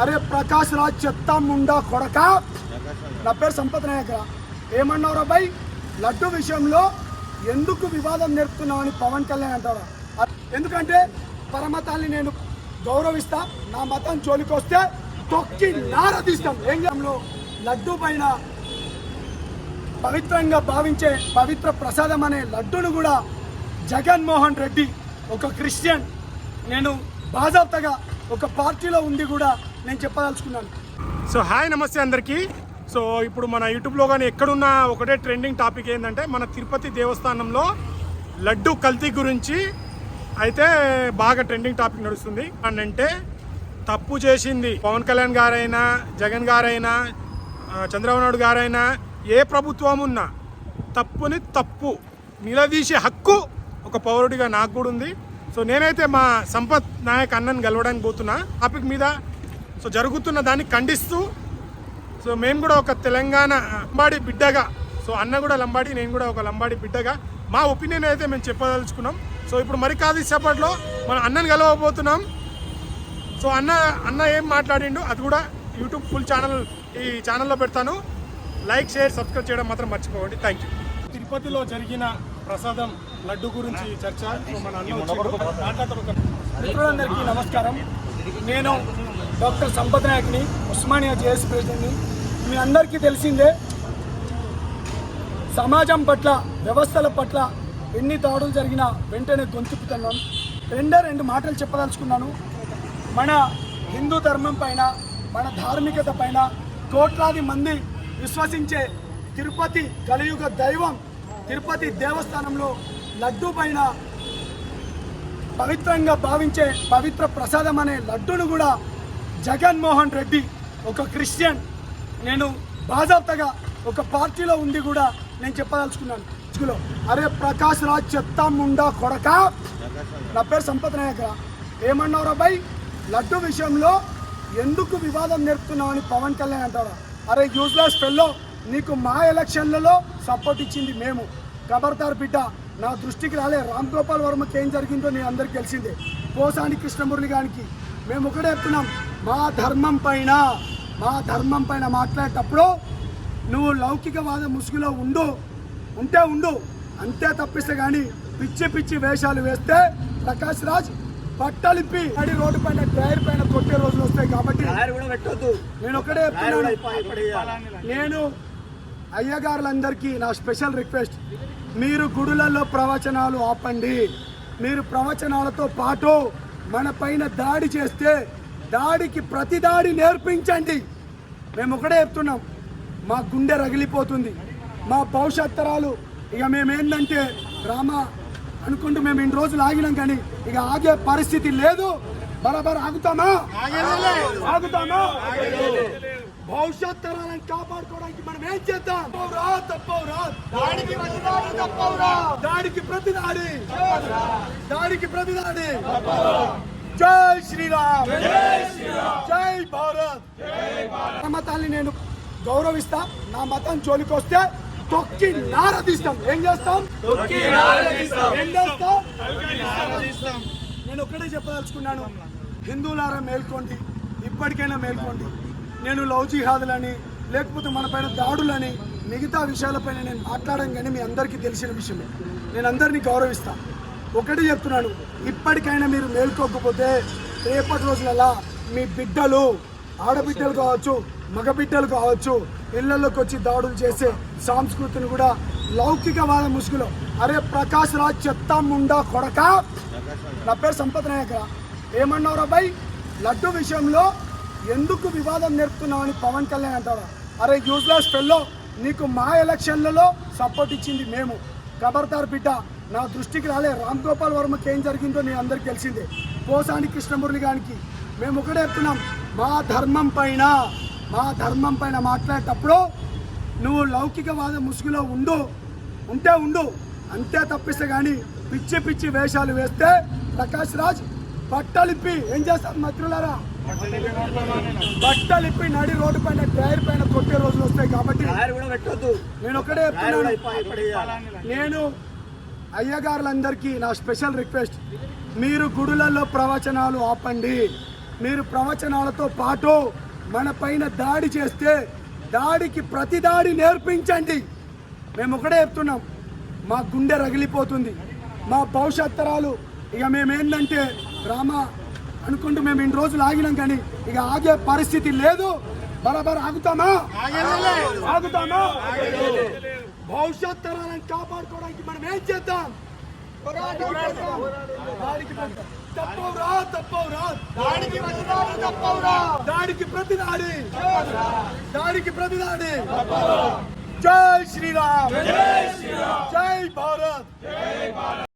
అరే ప్రకాష్ రాజ్ చెత్తా ముండా కొడక, నా పేరు సంపత్ నాయక. ఏమన్నావురా బై, లడ్డు విషయంలో ఎందుకు వివాదం నేర్పుతున్నావని పవన్ కళ్యాణ్ అంటాడు. ఎందుకంటే పరమతాన్ని నేను గౌరవిస్తా, నా మతం జోలికి వస్తే తొక్కి నారదీస్తాం. ఏంలో లడ్డు పైన పవిత్రంగా భావించే పవిత్ర ప్రసాదం అనే లడ్డును కూడా జగన్మోహన్ రెడ్డి ఒక క్రిస్టియన్, నేను బాజాప్తగా ఒక పార్టీలో ఉండి కూడా నేను చెప్పదలుచుకున్నాను. సో హాయ్ నమస్తే అందరికీ. సో ఇప్పుడు మన యూట్యూబ్లో కానీ ఎక్కడున్నా ఒకటే ట్రెండింగ్ టాపిక్ ఏంటంటే మన తిరుపతి దేవస్థానంలో లడ్డు కల్తీ గురించి అయితే బాగా ట్రెండింగ్ టాపిక్ నడుస్తుంది. అంటే తప్పు చేసింది పవన్ కళ్యాణ్ గారైనా, జగన్ గారైనా, చంద్రబాబు నాయుడు గారైనా, ఏ ప్రభుత్వం ఉన్నా తప్పుని తప్పు నిలదీసే హక్కు ఒక పౌరుడిగా నాకు కూడా ఉంది. సో నేనైతే మా సంపత్ నాయక్ అన్నని గెలవడానికి పోతున్నా టాపిక్ మీద. సో జరుగుతున్న దాన్ని ఖండిస్తూ, సో మేము కూడా ఒక తెలంగాణ లంబాడి బిడ్డగా, సో అన్న కూడా లంబాడి, నేను కూడా ఒక లంబాడి బిడ్డగా మా ఒపీనియన్ అయితే మేము చెప్పదలుచుకున్నాం. సో ఇప్పుడు మరి కాదు సేపట్లో మన అన్నని గెలవబోతున్నాం. సో అన్న ఏం మాట్లాడిండు అది కూడా యూట్యూబ్ ఫుల్ ఛానల్ ఈ ఛానల్లో పెడతాను. లైక్, షేర్, సబ్స్క్రైబ్ చేయడం మాత్రం మర్చిపోకండి. Thank you. తిరుపతిలో జరిగిన ప్రసాదం లడ్డు గురించి చర్చ. మన మిత్రులందరికీ నమస్కారం. నేను డాక్టర్ సంపత్ నాయక్ని, ఉస్మానియా జేఎస్ ప్రెసిడెంట్ని. మీ అందరికీ తెలిసిందే, సమాజం పట్ల, వ్యవస్థల పట్ల ఎన్ని దాడులు జరిగినా వెంటనే గొంతుకుతున్నాం. రెండు మాటలు చెప్పదలుచుకున్నాను. మన హిందూ ధర్మం పైన, మన ధార్మికత పైన కోట్లాది మంది విశ్వసించే తిరుపతి కలియుగ దైవం తిరుపతి దేవస్థానంలో లడ్డు పైన పవిత్రంగా భావించే పవిత్ర ప్రసాదం అనే లడ్డును కూడా జగన్మోహన్ రెడ్డి ఒక క్రిస్టియన్, నేను బాజాప్తగా ఒక పార్టీలో ఉండి కూడా నేను చెప్పదలుచుకున్నాను. అరే ప్రకాష్ రాజ్ చెత్తా ముండా కొడక, నా పేరు సంపత్ నాయక. ఏమన్నావురా బై, లడ్డు విషయంలో ఎందుకు వివాదం నేర్పుతున్నావని పవన్ కళ్యాణ్ అంటాడు. అరే యూజ్లెస్ ఫెల్లో, నీకు మా ఎలక్షన్లలో సపోర్ట్ ఇచ్చింది మేము. ఖబర్దార్ బిడ్డ, నా దృష్టికి రాలే. రామ్ గోపాల్ వర్మకి ఏం జరిగిందో నేను అందరికీ తెలిసిందే. పోసాని కృష్ణమురళి గారికి మేము ఒకటే చెప్తున్నాం, మా ధర్మం పైన మాట్లాడేటప్పుడు నువ్వు లౌకికవాద ముసుగులో ఉండు, అంతే తప్పిస్తే కానీ పిచ్చి వేషాలు వేస్తే ప్రకాష్ రాజ్ బట్టలిప్పి అడి రోడ్డు పైన టైర్ పైన కొట్టే రోజులు వస్తాయి. కాబట్టి నేను ఒకటే చెప్తున్నాను, నేను అయ్యగారులందరికీ నా స్పెషల్ రిక్వెస్ట్, మీరు గుడులలో ప్రవచనాలు ఆపండి. మీరు ప్రవచనాలతో పాటు మన పైన దాడి చేస్తే దాడికి ప్రతి దాడి నేర్పించండి. మేము ఒకటే చెప్తున్నాం, మా గుండె రగిలిపోతుంది. మా భవిష్యత్ తరాలు ఇక మేమేందంటే డ్రామా అనుకుంటూ మేము ఇన్ని రోజులు ఆగినాం, కానీ ఇక ఆగే పరిస్థితి లేదు. బరాబర్ ఆగుతామా? భవిష్యత్ తరాలను కాపాడుకోవడానికి మనం ఏం చేద్దాం? తప్పవురా, దాడికి ప్రతి దాడి. జై శ్రీరామ్, జై భారత్. మతాన్ని నేను గౌరవిస్తా, నా మతం జోలికి వస్తే తొక్కి నారదీస్తాం. ఏం చేస్తాం? నేను ఒక్కటే చెప్పదలుచుకున్నాను, హిందువులారా మేల్కోండి, ఇప్పటికైనా మేల్కోండి. నేను లవ్ జిహాదులని, లేకపోతే మన పైన దాడులని, మిగతా విషయాలపైన నేను మాట్లాడడం కానీ మీ అందరికీ తెలిసిన విషయమే. నేను అందరినీ గౌరవిస్తా. ఒకటి చెప్తున్నాను, ఇప్పటికైనా మీరు మేల్కోకపోతే రేపటి రోజులలో మీ బిడ్డలు, ఆడబిడ్డలు కావచ్చు, మగబిడ్డలు కావచ్చు, ఇళ్లలోకి వచ్చి దాడులు చేసే సంస్కృతిని కూడా లౌకికవాద ముసుగులో, అరే ప్రకాష్ రాజ్ చెత్తా ముండా కొడక, నా పేరు సంపత్ నాయక. ఏమన్నావురా బై, లడ్డు విషయంలో ఎందుకు వివాదం నేర్పుతున్నావని పవన్ కళ్యాణ్ అంటాడు. అరే యూజ్లెస్ ఫెల్లో, నీకు మా ఎలక్షన్లలో సపోర్ట్ ఇచ్చింది మేము. ఖబర్దార్ బిడ్డ, నా దృష్టికి రాలే. రామ్ గోపాల్ వర్మకి ఏం జరిగిందో నేను అందరికీ తెలిసిందే. పోసాని కృష్ణమురళి గారికి మేము ఒకటే చెప్తున్నాం, మా ధర్మం పైన మాట్లాడేటప్పుడు నువ్వు లౌకికవాద ముసుగులో ఉండు, అంతే తప్పిస్తే కానీ పిచ్చి వేషాలు వేస్తే ప్రకాష్ రాజ్ బట్టలిప్పి ఏం చేస్తారు? మిత్రులారా, బట్టలిప్పి నడి రోడ్డు పైన టైర్ పైన కొట్టే రోజులు వస్తాయి. కాబట్టి నేను ఒకటే చెప్తున్నాను, నేను అయ్యగారులందరికీ నా స్పెషల్ రిక్వెస్ట్, మీరు గుడులలో ప్రవచనాలు ఆపండి. మీరు ప్రవచనాలతో పాటు మన పైన దాడి చేస్తే దాడికి ప్రతి దాడి నేర్పించండి. మేము ఒకటే చెప్తున్నాం, మా గుండె రగిలిపోతుంది. మా భవిష్యత్ తరాలు ఇక మేమేందంటే రామా అనుకుంటూ మేము ఇన్ని రోజులు ఆగినాం, కానీ ఇక ఆగే పరిస్థితి లేదు. బరాబర్ ఆగుతామా? భవిష్యత్ తరాలను కాపాడుకోవడానికి మనం ఏం చేద్దాం? దాడికి ప్రతి దాడి. జై శ్రీరామ్, జై భారత్.